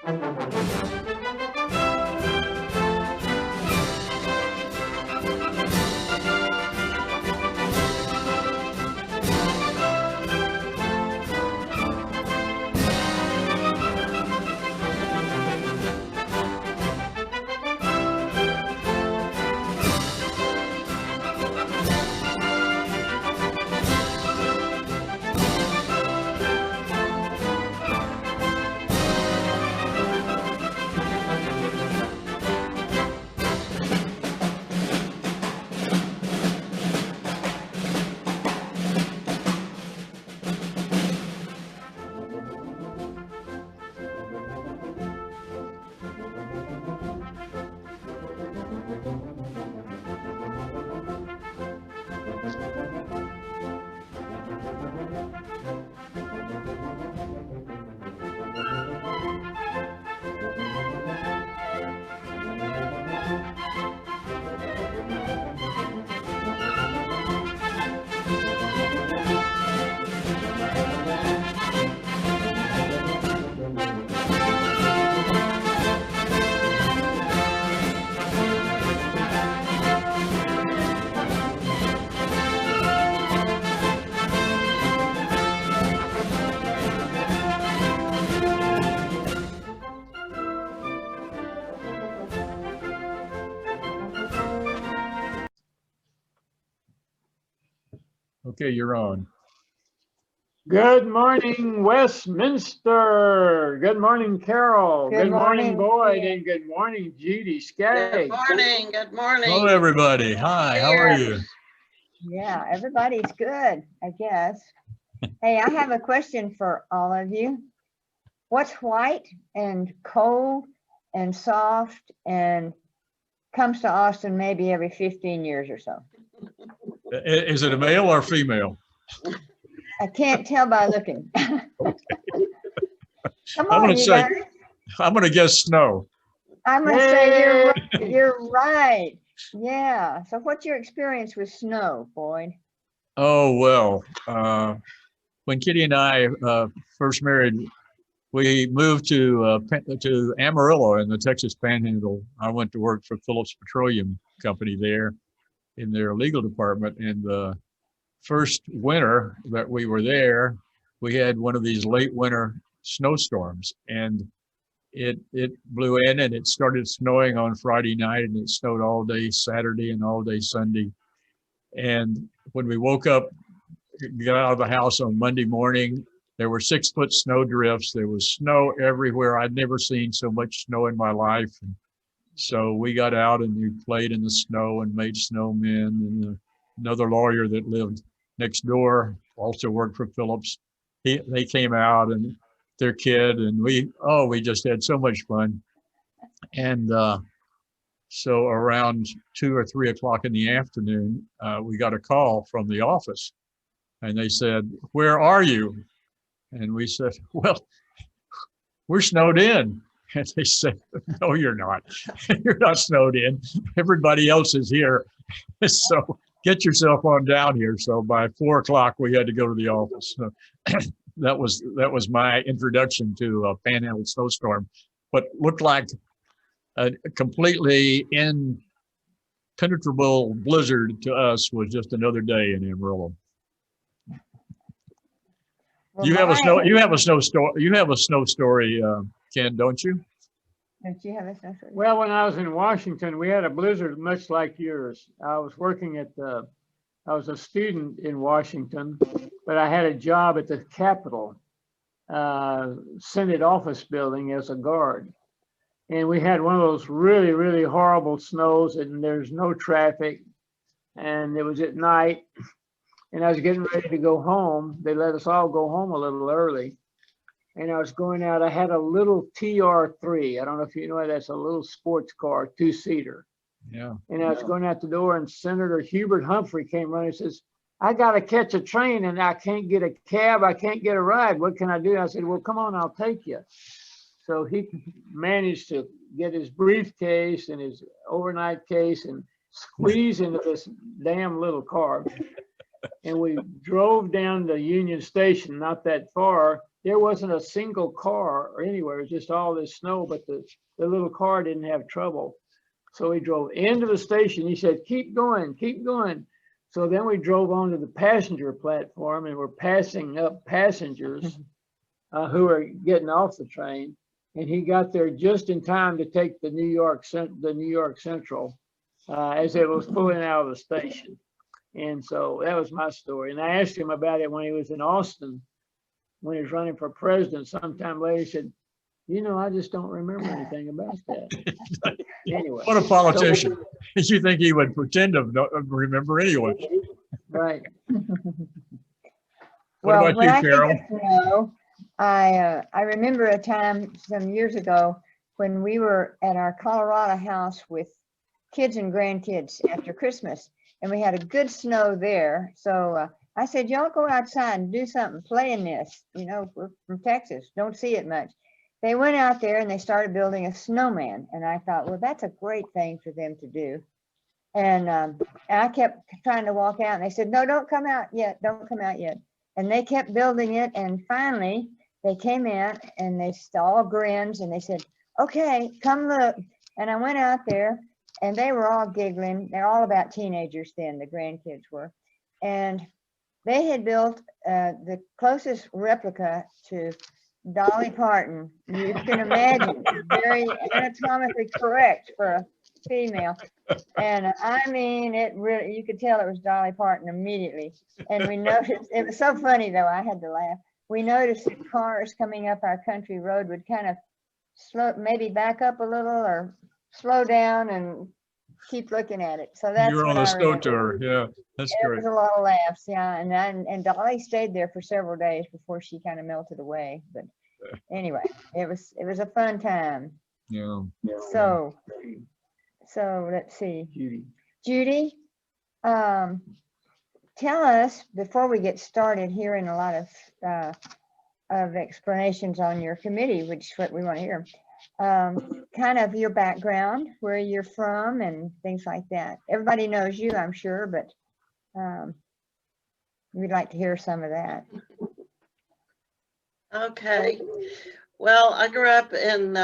Okay, you're on. Good morning, Westminster. Good morning, Carol. Good morning, Boyd. And good morning, Judy Skaggs. Good morning. Good morning. Hello, everybody. Hi, how are you? Yeah, everybody's good, I guess. Hey, I have a question for all of you. What's white and cold and soft and comes to Austin maybe every 15 years or so? Is it a male or female? I can't tell by looking. Come I'm on, gonna you say, guys. I'm gonna guess snow. I'm gonna say you're right. You're right. Yeah. So what's your experience with snow, Boyd? Oh, well, when Kitty and I first married, we moved to Amarillo in the Texas Panhandle. I went to work for Phillips Petroleum Company there in their legal department. And the first winter that we were there, we had one of these late winter snowstorms, and it blew in and it started snowing on Friday night, and it snowed all day Saturday and all day Sunday. And when we woke up, got out of the house on Monday morning, there were 6-foot snow drifts. There was snow everywhere. I'd never seen so much snow in my life. And so we got out and we played in the snow and made snowmen. And another lawyer that lived next door also worked for Phillips. They came out and their kid, and we just had so much fun. And so around 2 or 3 o'clock in the afternoon, we got a call from the office, and they said, "Where are you?" And we said, "Well, we're snowed in." And they said, "No, you're not. You're not snowed in. Everybody else is here. So get yourself on down here." So by 4 o'clock, we had to go to the office. So that was my introduction to a Panhandle snowstorm. What looked like a completely impenetrable blizzard to us was just another day in Amarillo. Well, You have a snow story, Ken, don't you? Don't you have a snow story? Well, when I was in Washington, we had a blizzard much like yours. I was a student in Washington, but I had a job at the Capitol Senate office building as a guard. And we had one of those really, really horrible snows, and there's no traffic. And it was at night, and I was getting ready to go home. They let us all go home a little early. And I was going out, I had a little TR3. I don't know if you know, that's a little sports car, 2-seater. Yeah. And I was going out the door, and Senator Hubert Humphrey came running and says, "I got to catch a train and I can't get a cab. I can't get a ride. What can I do?" I said, "Well, come on, I'll take you." So he managed to get his briefcase and his overnight case and squeeze into this damn little car. And we drove down to Union Station, not that far. there wasn't a single car or anywhere. It was just all this snow, but the little car didn't have trouble. So we drove into the station. He said, keep going, keep going. So then we drove onto the passenger platform and we're passing up passengers who were getting off the train. And he got there just in time to take the New York Central as it was pulling out of the station. And so that was my story. And I asked him about it when he was in Austin, when he was running for president sometime later. He said, you know, I just don't remember anything about that. Anyway. What a politician. You think he would pretend to not remember anyway. Right. What about when you, I Carol? think of snow, I remember a time some years ago when we were at our Colorado house with kids and grandkids after Christmas, and we had a good snow there. So I said, y'all go outside and do something, play in this. You know, we're from Texas, don't see it much. They went out there and they started building a snowman. And I thought, well, that's a great thing for them to do. And I kept trying to walk out and they said, no, don't come out yet. Don't come out yet. And they kept building it. And finally they came out and they all grins and they said, okay, come look. And I went out there and they were all giggling. They're all about teenagers then, the grandkids were. And they had built the closest replica to Dolly Parton. You can imagine, very anatomically correct for a female. And I mean, it really, you could tell it was Dolly Parton immediately. And we noticed, it was so funny though, I had to laugh. We noticed that cars coming up our country road would kind of slow, maybe back up a little or slow down and keep looking at it. So that's You were on the snow tour. Yeah, that's It great. was a lot of laughs, yeah. And Dolly stayed there for several days before she kind of melted away. But anyway, it was a fun time. Yeah. So let's see. Judy, tell us before we get started hearing a lot of explanations on your committee, which is what we want to hear. Kind of your background, where you're from and things like that. Everybody knows you, I'm sure, but we'd like to hear some of that. Okay. Well, I grew up in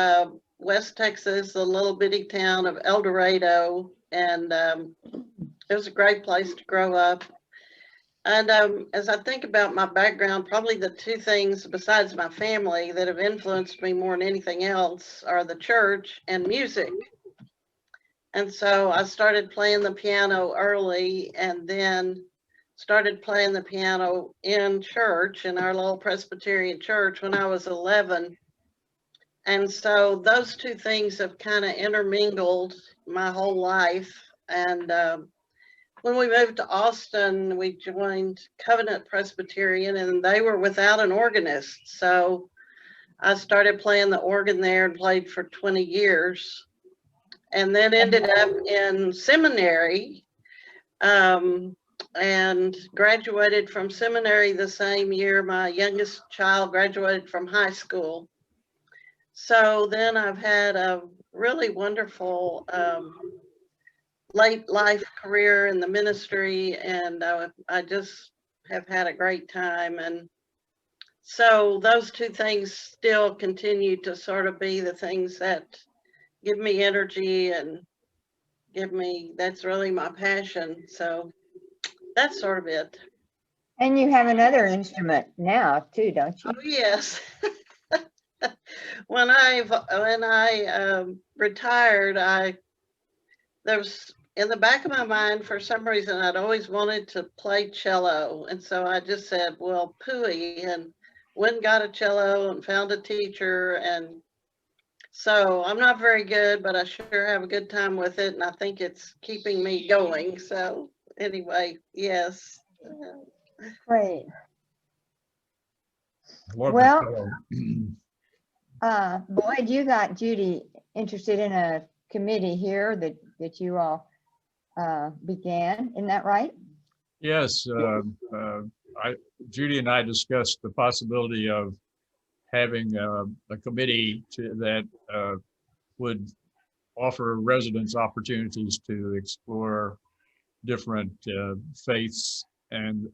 West Texas, a little bitty town of El Dorado, and it was a great place to grow up. And as I think about my background, probably the two things besides my family that have influenced me more than anything else are the church and music. And so I started playing the piano early and then started playing the piano in church, in our little Presbyterian church, when I was 11. And so those two things have kind of intermingled my whole life. And when we moved to Austin, we joined Covenant Presbyterian and they were without an organist. So I started playing the organ there and played for 20 years. And then ended up in seminary and graduated from seminary the same year my youngest child graduated from high school. So then I've had a really wonderful late life career in the ministry, and I just have had a great time. And so those two things still continue to sort of be the things that give me energy and give me, that's really my passion. So that's sort of it. And you have another instrument now too, don't you? Oh, yes. When I retired, there was in the back of my mind, for some reason, I'd always wanted to play cello. And so I just said, well, pooey, and went and got a cello and found a teacher. And so I'm not very good, but I sure have a good time with it. And I think it's keeping me going. So anyway, yes. Great. Well, Boyd, you got Judy interested in a committee here that you all began, isn't that right? yes, Judy and I discussed the possibility of having a committee that would offer residents opportunities to explore different faiths and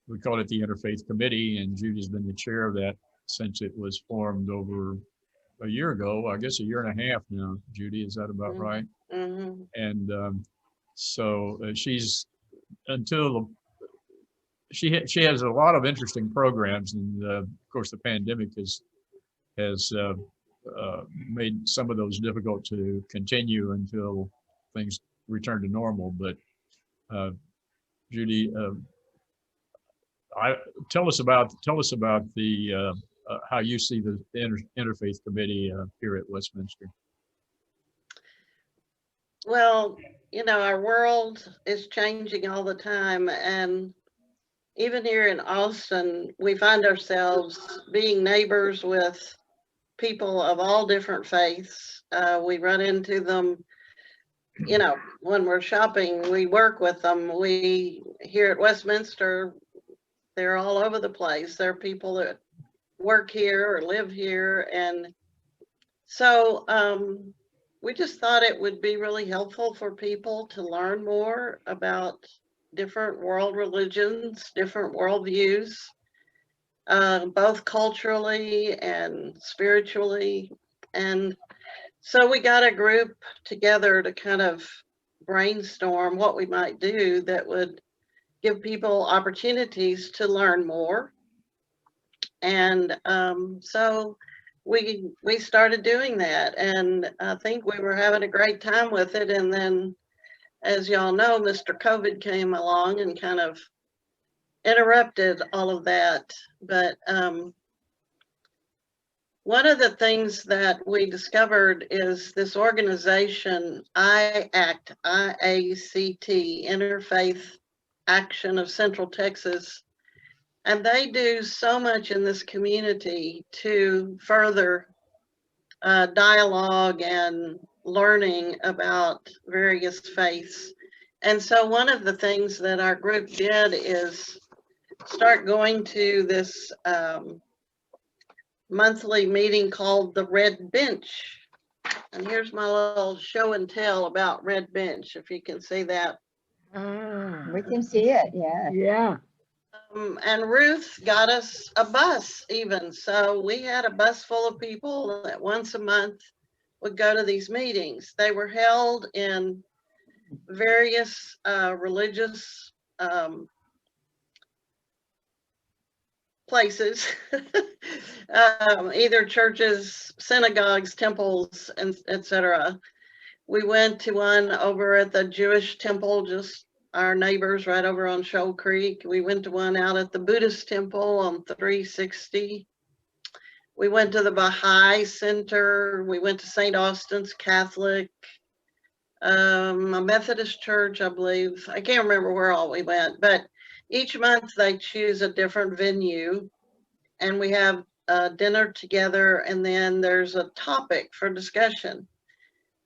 we call it the Interfaith Committee, and Judy's been the chair of that since it was formed over a year ago, I guess a year and a half now. Judy, is that about right? Mhm. And so she's until she has a lot of interesting programs, and of course the pandemic has made some of those difficult to continue until things return to normal. But Judy, tell us about the how you see the Interfaith Committee here at Westminster. Well, our world is changing all the time, and even here in Austin, we find ourselves being neighbors with people of all different faiths. We run into them, when we're shopping, we work with them. We here at Westminster, they're all over the place. There are people that work here or live here. And so we just thought it would be really helpful for people to learn more about different world religions, different worldviews, both culturally and spiritually. And so we got a group together to kind of brainstorm what we might do that would give people opportunities to learn more. And so we started doing that, and I think we were having a great time with it. And then, as y'all know, Mr. COVID came along and kind of interrupted all of that. But one of the things that we discovered is this organization, IACT, IACT, Interfaith Action of Central Texas. And they do so much in this community to further dialogue and learning about various faiths. And so one of the things that our group did is start going to this monthly meeting called the Red Bench. And here's my little show and tell about Red Bench, if you can see that. We can see it, yeah. Yeah. And Ruth got us a bus even. So we had a bus full of people that once a month would go to these meetings. They were held in various religious places, either churches, synagogues, temples, and etc. We went to one over at the Jewish temple, just our neighbors right over on Shoal Creek. We went to one out at the Buddhist temple on 360. We went to the Baha'i Center. We went to St. Austin's Catholic, a Methodist church, I believe. I can't remember where all we went, but each month they choose a different venue, and we have dinner together, and then there's a topic for discussion.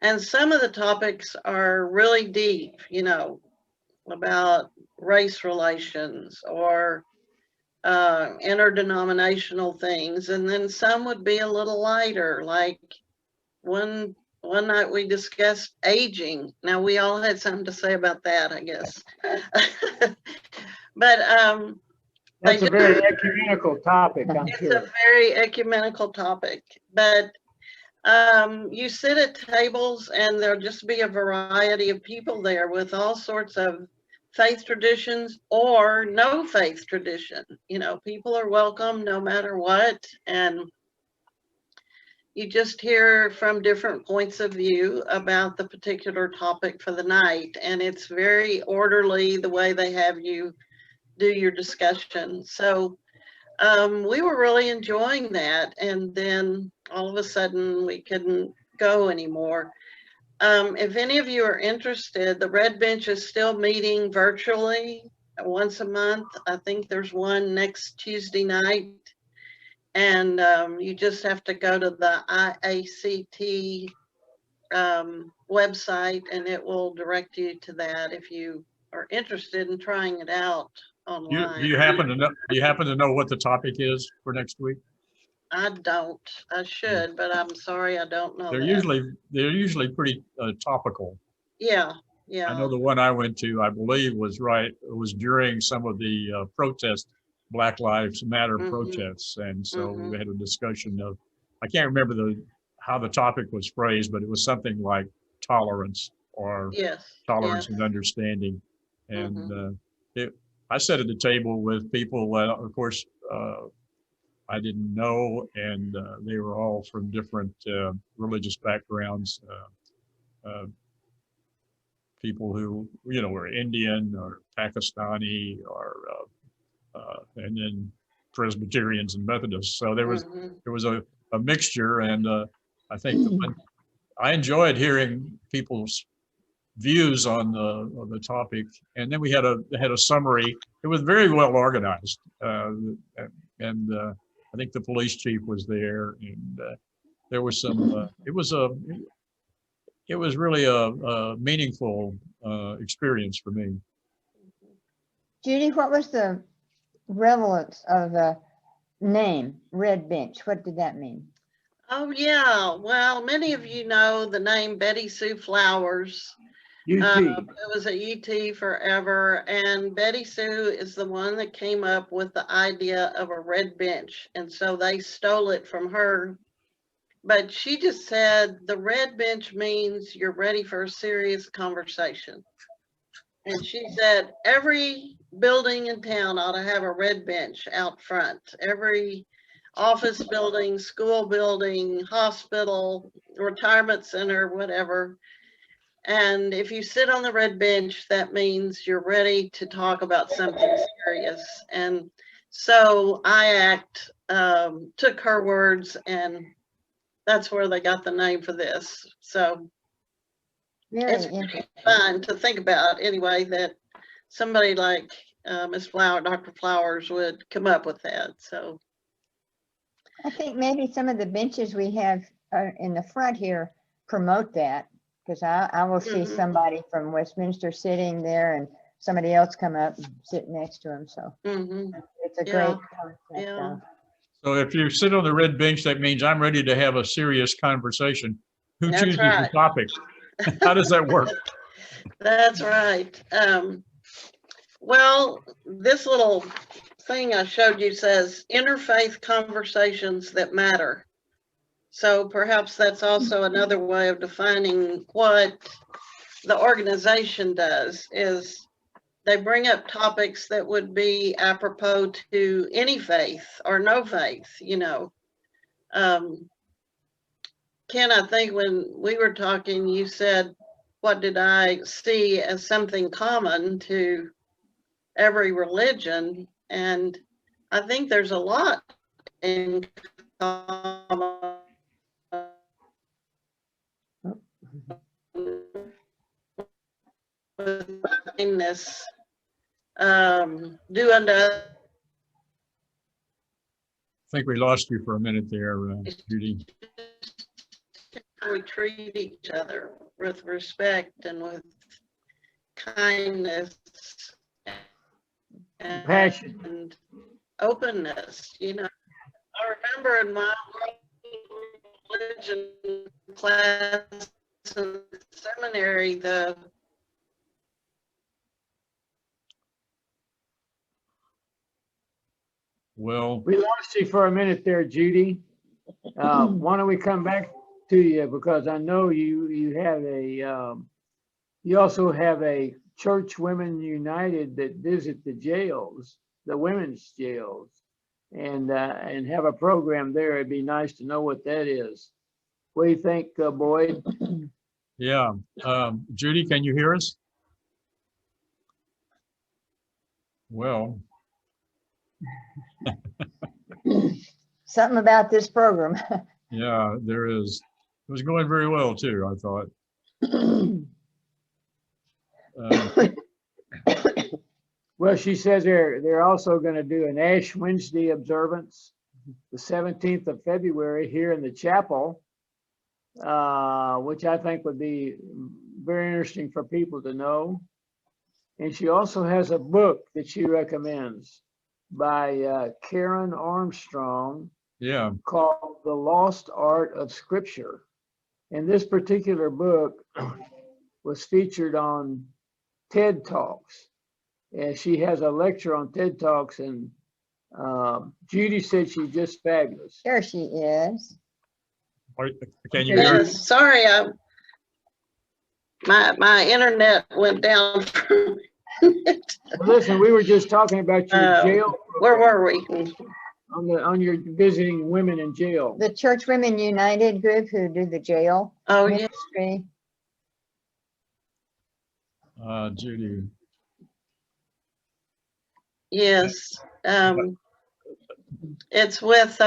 And some of the topics are really deep, about race relations or interdenominational things. And then some would be a little lighter, like one night we discussed aging. Now we all had something to say about that, I guess. But That's a very ecumenical topic, I'm it's sure. a very ecumenical topic. But you sit at tables and there'll just be a variety of people there with all sorts of faith traditions or no faith tradition. People are welcome no matter what. And you just hear from different points of view about the particular topic for the night. And it's very orderly the way they have you do your discussion. So we were really enjoying that. And then all of a sudden we couldn't go anymore. If any of you are interested, the Red Bench is still meeting virtually once a month. I think there's one next Tuesday night. And you just have to go to the IACT website, and it will direct you to that if you are interested in trying it out online. Do you happen to know what the topic is for next week? I don't. I should, but I'm sorry, I don't know. They're that. usually pretty topical. Yeah, yeah. I know the one I went to, I believe was right, it was during some of the protest, Black Lives Matter Mhm. protests. And so Mhm. we had a discussion of, I can't remember how the topic was phrased, but it was something like tolerance or Yes, tolerance yes. and understanding. Mhm. And I sat at the table with people, of course, I didn't know, and they were all from different religious backgrounds. People who, were Indian or Pakistani or, and then Presbyterians and Methodists. So Mhm. there was a mixture, and I think I enjoyed hearing people's views on the topic. And then we had a summary. It was very well organized, and I think the police chief was there, and there was some. It was really a meaningful experience for me. Judy, what was the relevance of the name Red Bench? What did that mean? Oh, yeah. Well, many of you know the name Betty Sue Flowers. UT. It was a UT forever, and Betty Sue is the one that came up with the idea of a red bench, and so they stole it from her. But she just said the red bench means you're ready for a serious conversation. And she said every building in town ought to have a red bench out front. Every office building, school building, hospital, retirement center, whatever. And if you sit on the red bench, that means you're ready to talk about something serious. And so IACT took her words, and that's where they got the name for this. So Very it's pretty interesting. fun to think about anyway, that somebody like Miss Flower, Dr. Flowers would come up with that. So I think maybe some of the benches we have in the front here promote that, because I will see Mhm. somebody from Westminster sitting there and somebody else come up and sit next to them. So mhm, it's a Yeah, great concept. yeah. So if you sit on the red bench, that means I'm ready to have a serious conversation. Who That's chooses the right. topic? How does that work? That's right. Well, this little thing I showed you says interfaith conversations that matter. So perhaps that's also another way of defining what the organization does, is they bring up topics that would be apropos to any faith or no faith, Ken, I think when we were talking, you said, what did I see as something common to every religion? And I think there's a lot in common with kindness, do unto others. I think we lost you for a minute there, Judy. We treat each other with respect and with kindness Passion. and openness. I remember in my religion class in seminary, Well, We lost you for a minute there, Judy. Why don't we come back to you, because I know you have you also have a Church Women United that visit the jails, the women's jails, and have a program there. It'd be nice to know what that is. What do you think, Boyd? yeah. Judy, can you hear us? Well, Something about this program. yeah, there is. It was going very well too, I thought. Well, she says they're also going to do an Ash Wednesday observance, the 17th of February here in the chapel, which I think would be very interesting for people to know. And she also has a book that she recommends by Karen Armstrong Yeah. called The Lost Art of Scripture. And this particular book was featured on TED Talks. And she has a lecture on TED Talks, and Judy said she's just fabulous. There she is. Can you hear? Yes, sorry, my internet went down. Listen, we were just talking about your jail. Where were we? On your visiting women in jail. The Church Women United group who do the jail Oh, yeah. ministry. Judy. Yes. It's with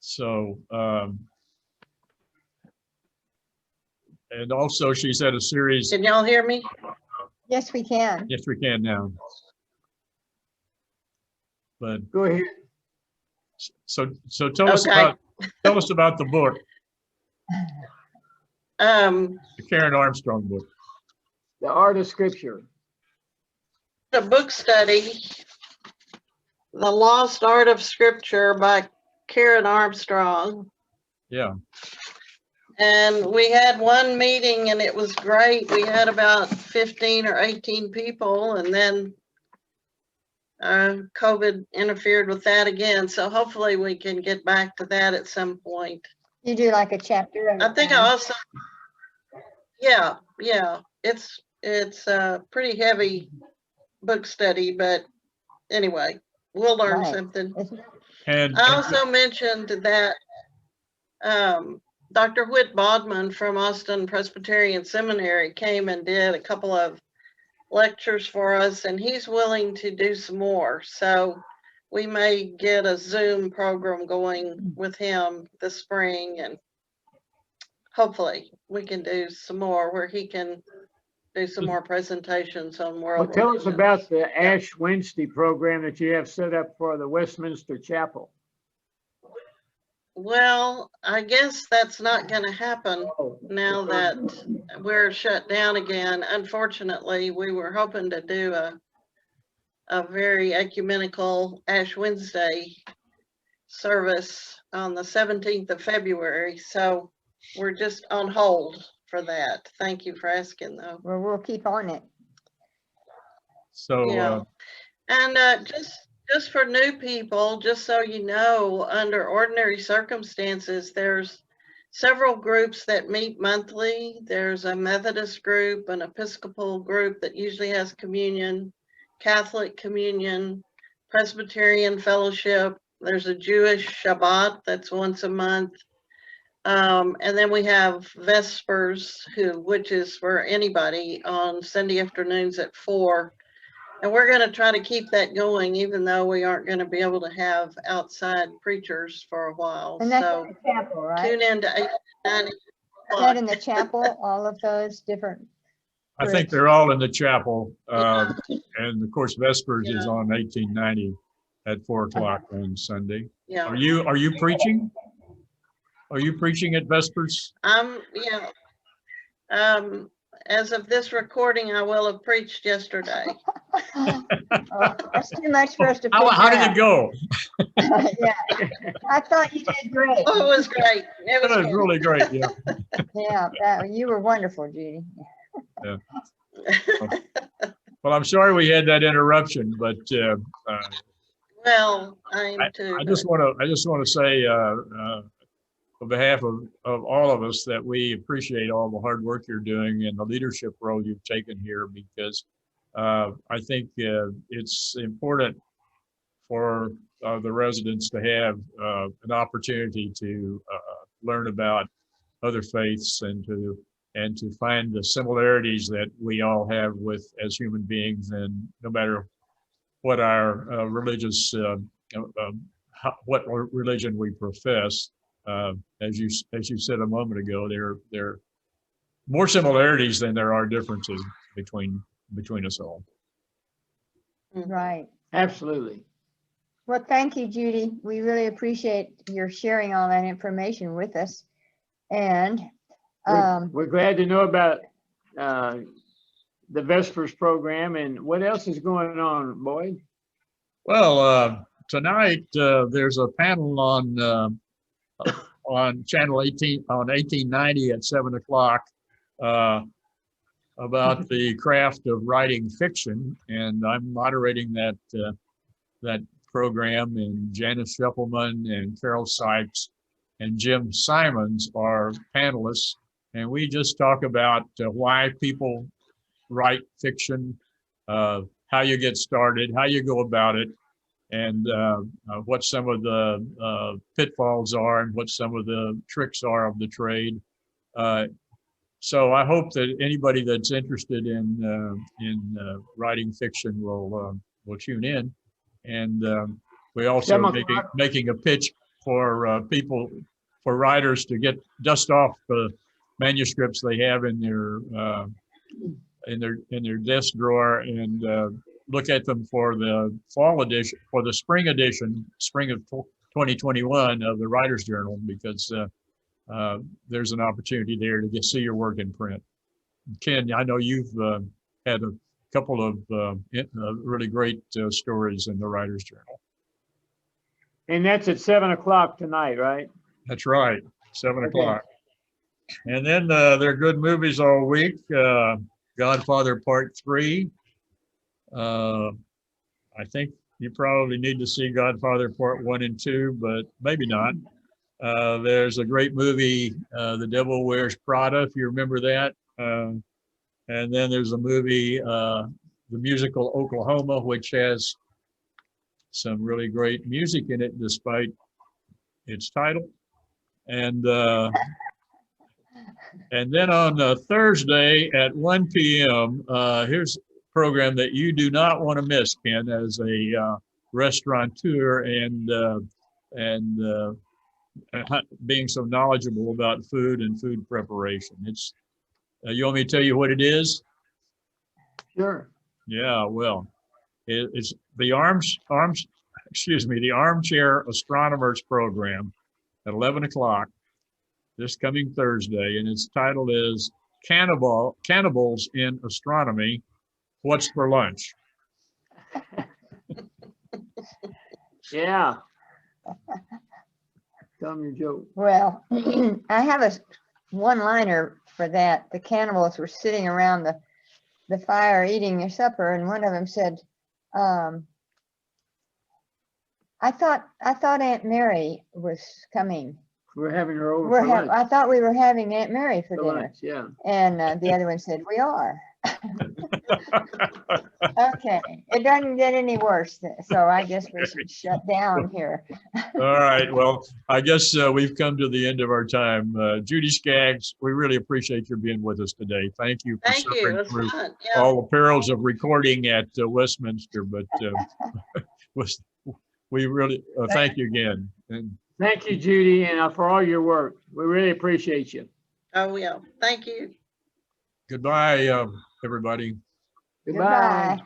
So, and also she said a series. can y'all hear me? Yes, we can. Yes, we can now. But Go ahead. so tell us Okay. about the book, The the Karen Armstrong book. The Art of Scripture. book study, The Lost Art of Scripture by Karen Armstrong. Yeah. And we had one meeting and it was great. We had about 15 or 18 people, and then COVID interfered with that again. So hopefully we can get back to that at some point. You do like a chapter of I think I also, yeah, it's a pretty heavy book study, but anyway, we'll learn Right. something. And I also mentioned that Dr. Whit Bodman from Austin Presbyterian Seminary came and did a couple of lectures for us, and he's willing to do some more. So we may get a Zoom program going with him this spring, and hopefully we can do some more where he can do some more presentations on world Well, tell us religions. about the Ash Wednesday program that you have set up for the Westminster Chapel. Well, I guess that's not going to happen Oh, now that we're shut down again. Unfortunately, we were hoping to do a very ecumenical Ash Wednesday service on the 17th of February. So we're just on hold for that. Thank you for asking, though. Well, we'll keep on it. so, Yeah. And just for new people, just so you know, under ordinary circumstances, there's several groups that meet monthly. There's a Methodist group, an Episcopal group that usually has communion, Catholic communion, Presbyterian fellowship. There's a Jewish Shabbat that's once a month. And then we have Vespers, which is for anybody on Sunday afternoons at 4. And we're going to try to keep that going, even though we aren't going to be able to have outside preachers for a while. And that's So in the chapel, right? tune in to 8:90. Is that in the chapel, all of those different? I think groups? they're all in the chapel. And of course, Vespers is on 1890 at 4 o'clock on Sunday. Yeah. Are you preaching? Are you preaching at Vespers? Yeah. As of this recording, I will have preached yesterday. Oh, that's too much for us to figure How did it out. go? Yeah, I thought you did great. Oh, it was great. It That was was really great, yeah. Yeah, you were wonderful, Judy. Well, I'm sorry we had that interruption, but well, I am too. I just want to say on behalf of all of us that we appreciate all the hard work you're doing and the leadership role you've taken here, because I think it's important for the residents to have an opportunity to learn about other faiths and to find the similarities that we all have as human beings, and no matter what our what religion we profess. As you said a moment ago, there are more similarities than there are differences between us all. Right. absolutely. Well, thank you, Judy. We really appreciate your sharing all that information with us. And We're glad to know about the Vespers program. And what else is going on, Boyd? Well, tonight, there's a panel on channel 18 on 1890 at 7 o'clock about the craft of writing fiction, and I'm moderating that program. And Janice Scheffelman and Carol Sykes and Jim Simons are panelists, and we just talk about why people write fiction, how you get started, how you go about it, and what some of the pitfalls are and what some of the tricks are of the trade. So I hope that anybody that's interested in writing fiction will tune in. And we also are making a pitch for people, for writers to dust off the manuscripts they have in their desk drawer and look at them for the fall edition, for the spring edition, spring of 2021 of the Writer's Journal, because there's an opportunity there to see your work in print. Ken, I know you've had a couple of really great stories in the Writer's Journal. And that's at 7 o'clock tonight, right? That's right, 7 o'clock. And then there are good movies all week. Godfather Part 3. I think you probably need to see Godfather Part 1 and 2, but maybe not. There's a great movie, The Devil Wears Prada, if you remember that. And then there's a movie, the musical Oklahoma, which has some really great music in it despite its title. And then on Thursday at 1 p.m., here's a program that you do not want to miss, Ken, as a restaurateur and being so knowledgeable about food and food preparation. It's you want me to tell you what it is? Sure. Yeah, well, it's the the Armchair Astronomers program at 11 o'clock this coming Thursday, and its title is Cannibals in Astronomy, What's for Lunch? Yeah. Tell me your joke. Well, I have a one-liner for that. The cannibals were sitting around the fire eating their supper, and one of them said, I thought Aunt Mary was coming. We're having her over for lunch. I thought we were having Aunt Mary for dinner. Lunch, yeah. And the other one said, we are. Okay, it doesn't get any worse, so I guess we should shut down here. All right, well, I guess we've come to the end of our time. Judy Skaggs, we really appreciate your being with us today. Thank you for suffering through all the perils of recording at Westminster, but we really thank you again. And thank you, Judy, and for all your work. We really appreciate you. Oh, yeah. Thank you. goodbye, everybody. Goodbye. Goodbye.